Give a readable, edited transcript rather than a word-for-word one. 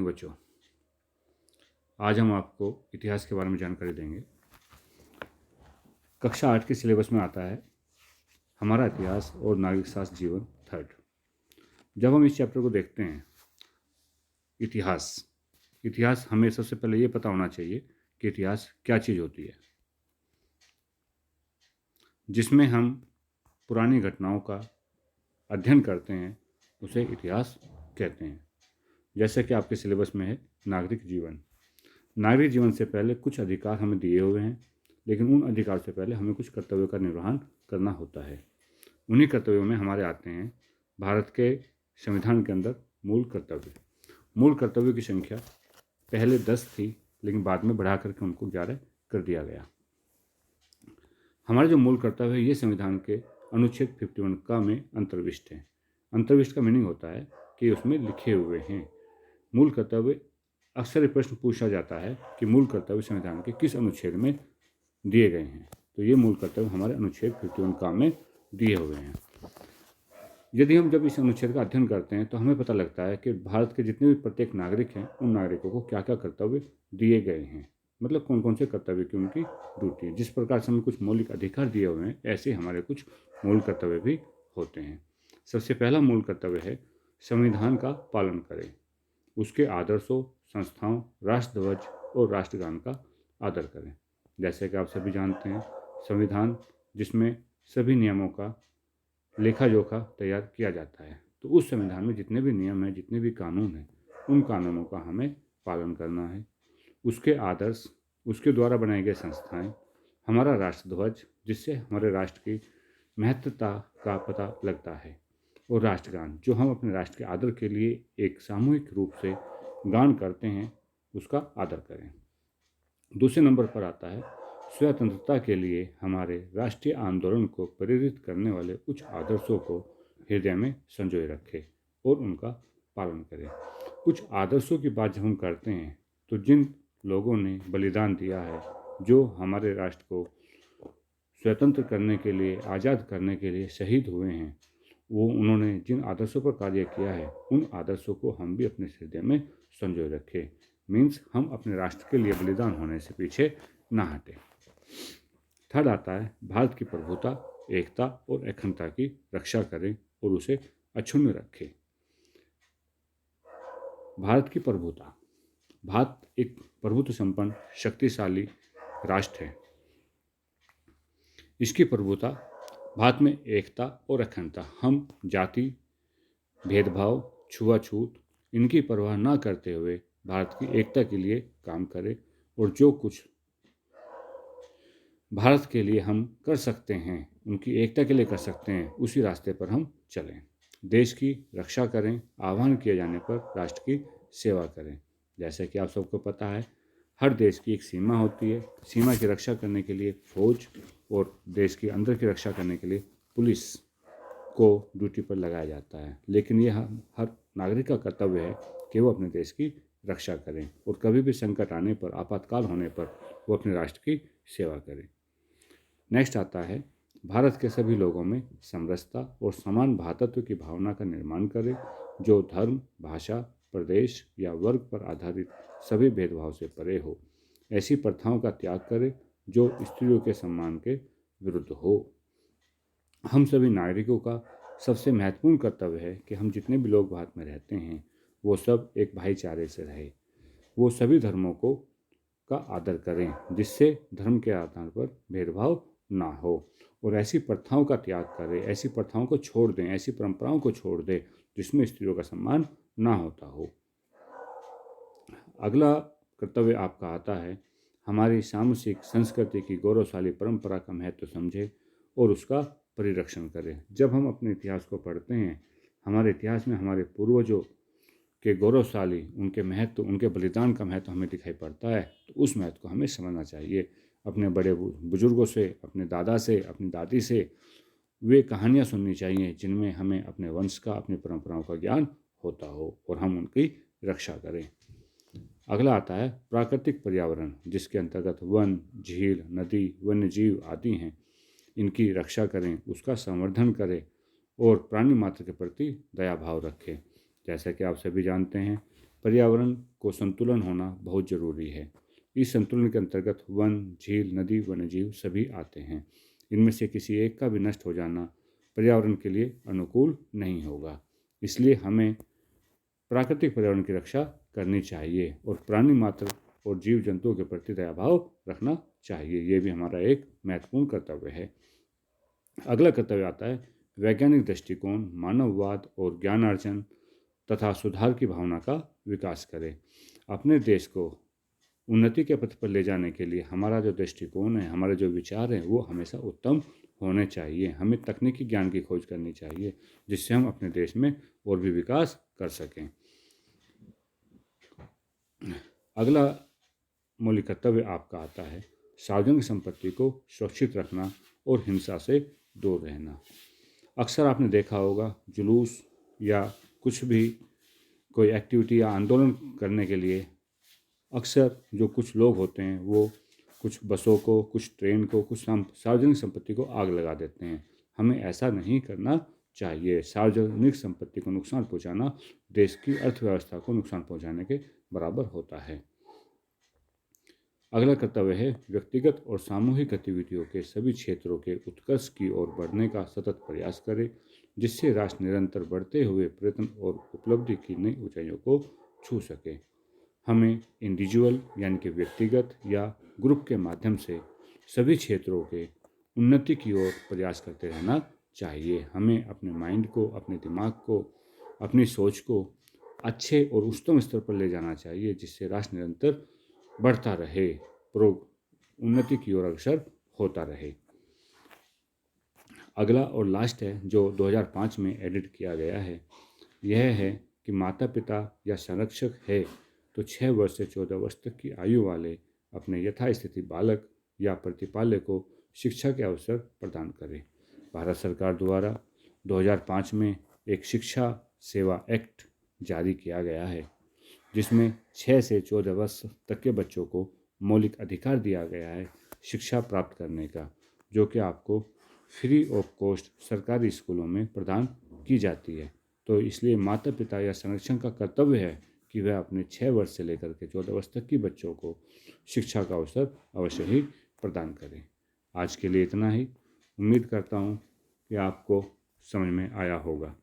बच्चों, आज हम आपको इतिहास के बारे में जानकारी देंगे। कक्षा 8 के सिलेबस में आता है हमारा इतिहास और नागरिक शास्त्र जीवन थर्ड। जब हम इस चैप्टर को देखते हैं, इतिहास हमें सबसे पहले ये पता होना चाहिए कि इतिहास क्या चीज़ होती है, जिसमें हम पुरानी घटनाओं का अध्ययन करते हैं, उसे इतिहास कहते हैं। जैसे कि आपके सिलेबस में है नागरिक जीवन। नागरिक जीवन से पहले कुछ अधिकार हमें दिए हुए हैं, लेकिन उन अधिकार से पहले हमें कुछ कर्तव्यों का निर्वहन करना होता है। उन्हीं कर्तव्यों में हमारे आते हैं भारत के संविधान के अंदर मूल कर्तव्य। मूल कर्तव्यों की संख्या पहले 10 थी, लेकिन बाद में बढ़ा करके उनको 11 कर दिया गया। हमारे जो मूल कर्तव्य है, ये संविधान के अनुच्छेद 51 का में अंतर्विष्ट है। अंतर्विष्ट का मीनिंग होता है कि उसमें लिखे हुए हैं मूल कर्तव्य। अक्सर ये प्रश्न पूछा जाता है कि मूल कर्तव्य संविधान के किस अनुच्छेद में दिए गए हैं, तो ये मूल कर्तव्य हमारे अनुच्छेद 51 का में दिए हुए हैं। यदि हम जब इस अनुच्छेद का अध्ययन करते हैं तो हमें पता लगता है कि भारत के जितने भी प्रत्येक नागरिक हैं, उन नागरिकों को क्या क्या कर्तव्य दिए गए हैं, मतलब कौन कौन से कर्तव्य की उनकी ड्यूटी है। जिस प्रकार से हमें कुछ मौलिक अधिकार दिए हुए हैं, ऐसे हमारे कुछ मूल कर्तव्य भी होते हैं। सबसे पहला मूल कर्तव्य है संविधान का पालन करें, उसके आदर्शों, संस्थाओं, राष्ट्रध्वज और राष्ट्रगान का आदर करें। जैसे कि आप सभी जानते हैं, संविधान जिसमें सभी नियमों का लेखा जोखा तैयार किया जाता है, तो उस संविधान में जितने भी नियम हैं, जितने भी कानून हैं, उन कानूनों का हमें पालन करना है। उसके आदर्श, उसके द्वारा बनाई गई संस्थाएं, हमारा राष्ट्रध्वज जिससे हमारे राष्ट्र की महत्वता का पता लगता है, और राष्ट्रगान जो हम अपने राष्ट्र के आदर के लिए एक सामूहिक रूप से गान करते हैं, उसका आदर करें। दूसरे नंबर पर आता है स्वतंत्रता के लिए हमारे राष्ट्रीय आंदोलन को प्रेरित करने वाले कुछ आदर्शों को हृदय में संजोए रखें और उनका पालन करें। कुछ आदर्शों की बात जब हम करते हैं तो जिन लोगों ने बलिदान दिया है, जो हमारे राष्ट्र को स्वतंत्र करने के लिए, आज़ाद करने के लिए शहीद हुए हैं, वो उन्होंने जिन आदर्शों पर कार्य किया है, उन आदर्शों को हम भी अपने हृदय में संजोए रखें। मीन्स हम अपने राष्ट्र के लिए बलिदान होने से पीछे ना हटें। थर्ड आता है भारत की प्रभुता, एकता और अखंडता की रक्षा करें और उसे अक्षुण्ण रखें। भारत की प्रभुता, भारत एक प्रभुत्व संपन्न शक्तिशाली राष्ट्र है। इसकी प्रभुता, भारत में एकता और अखंडता, हम जाति भेदभाव, छुआछूत इनकी परवाह ना करते हुए भारत की एकता के लिए काम करें, और जो कुछ भारत के लिए हम कर सकते हैं, उनकी एकता के लिए कर सकते हैं, उसी रास्ते पर हम चलें। देश की रक्षा करें, आह्वान किए जाने पर राष्ट्र की सेवा करें। जैसे कि आप सबको पता है, हर देश की एक सीमा होती है। सीमा की रक्षा करने के लिए फौज और देश के अंदर की रक्षा करने के लिए पुलिस को ड्यूटी पर लगाया जाता है, लेकिन यह हर नागरिक का कर्तव्य है कि वो अपने देश की रक्षा करें और कभी भी संकट आने पर, आपातकाल होने पर वो अपने राष्ट्र की सेवा करें। नेक्स्ट आता है भारत के सभी लोगों में समरसता और समान भातृत्व की भावना का निर्माण करें, जो धर्म, भाषा, प्रदेश या वर्ग पर आधारित सभी भेदभाव से परे हो। ऐसी प्रथाओं का त्याग करें जो स्त्रियों के सम्मान के विरुद्ध हो। हम सभी नागरिकों का सबसे महत्वपूर्ण कर्तव्य है कि हम जितने भी लोग भारत में रहते हैं, वो सब एक भाईचारे से रहे। वो सभी धर्मों को का आदर करें, जिससे धर्म के आधार पर भेदभाव ना हो, और ऐसी प्रथाओं का त्याग करें, ऐसी प्रथाओं को छोड़ दें, ऐसी परंपराओं को छोड़ दें जिसमें स्त्रियों का सम्मान ना होता हो। अगला कर्तव्य आपका आता है हमारी सामाजिक संस्कृति की गौरवशाली परंपरा का महत्व समझे और उसका परिरक्षण करें। जब हम अपने इतिहास को पढ़ते हैं, हमारे इतिहास में हमारे पूर्वजों के गौरवशाली, उनके महत्व, उनके बलिदान का महत्व हमें दिखाई पड़ता है, तो उस महत्व को हमें समझना चाहिए। अपने बड़े बुजुर्गों से, अपने दादा से, अपनी दादी से वे कहानियाँ सुननी चाहिए जिनमें हमें अपने वंश का, अपनी परंपराओं का ज्ञान होता हो, और हम उनकी रक्षा करें। अगला आता है प्राकृतिक पर्यावरण, जिसके अंतर्गत वन, झील, नदी, वन्य जीव आदि हैं। इनकी रक्षा करें, उसका संवर्धन करें और प्राणी मात्र के प्रति दया भाव रखें। जैसा कि आप सभी जानते हैं, पर्यावरण को संतुलन होना बहुत ज़रूरी है। इस संतुलन के अंतर्गत वन, झील, नदी, वन्यजीव सभी आते हैं। इनमें से किसी एक का भी नष्ट हो जाना पर्यावरण के लिए अनुकूल नहीं होगा। इसलिए हमें प्राकृतिक पर्यावरण की रक्षा करनी चाहिए और प्राणी मात्र और जीव जंतुओं के प्रति दयाभाव रखना चाहिए। ये भी हमारा एक महत्वपूर्ण कर्तव्य है। अगला कर्तव्य आता है वैज्ञानिक दृष्टिकोण, मानववाद और ज्ञानार्जन तथा सुधार की भावना का विकास करें। अपने देश को उन्नति के पथ पर ले जाने के लिए हमारा जो दृष्टिकोण है, हमारे जो विचार हैं, वो हमेशा उत्तम होने चाहिए। हमें तकनीकी ज्ञान की खोज करनी चाहिए जिससे हम अपने देश में और भी विकास कर सकें। अगला मौलिक कर्तव्य आपका आता है सार्वजनिक संपत्ति को सुरक्षित रखना और हिंसा से दूर रहना। अक्सर आपने देखा होगा जुलूस या कुछ भी कोई एक्टिविटी या आंदोलन करने के लिए अक्सर जो कुछ लोग होते हैं वो कुछ बसों को, कुछ ट्रेन को, कुछ सार्वजनिक संपत्ति को आग लगा देते हैं। हमें ऐसा नहीं करना चाहिए। सार्वजनिक संपत्ति को नुकसान पहुंचाना देश की अर्थव्यवस्था को नुकसान पहुंचाने के बराबर होता है। अगला कर्तव्य है व्यक्तिगत और सामूहिक गतिविधियों के सभी क्षेत्रों के उत्कर्ष की ओर बढ़ने का सतत प्रयास करे, जिससे राष्ट्र निरंतर बढ़ते हुए प्रयत्न और उपलब्धि की नई ऊंचाइयों को छू सके। हमें इंडिविजुअल यानी कि व्यक्तिगत या ग्रुप के माध्यम से सभी क्षेत्रों के उन्नति की ओर प्रयास करते रहना चाहिए। हमें अपने माइंड को, अपने दिमाग को, अपनी सोच को अच्छे और उच्चतम स्तर पर ले जाना चाहिए, जिससे राष्ट्र निरंतर बढ़ता रहे, उन्नति की ओर अग्रसर होता रहे। अगला और लास्ट है जो 2005 में एडिट किया गया है, यह है कि माता पिता या संरक्षक है तो 6 वर्ष से 14 वर्ष तक की आयु वाले अपने यथास्थिति बालक या प्रतिपाल्य को शिक्षा के अवसर प्रदान करें। भारत सरकार द्वारा 2005 में एक शिक्षा सेवा एक्ट जारी किया गया है, जिसमें 6 से 14 वर्ष तक के बच्चों को मौलिक अधिकार दिया गया है शिक्षा प्राप्त करने का, जो कि आपको फ्री ऑफ कॉस्ट सरकारी स्कूलों में प्रदान की जाती है। तो इसलिए माता पिता या संरक्षण का कर्तव्य है कि वह अपने 6 वर्ष से लेकर के 14 वर्ष तक की बच्चों को शिक्षा का अवसर अवश्य ही प्रदान करें। आज के लिए इतना ही। उम्मीद करता हूँ कि आपको समझ में आया होगा।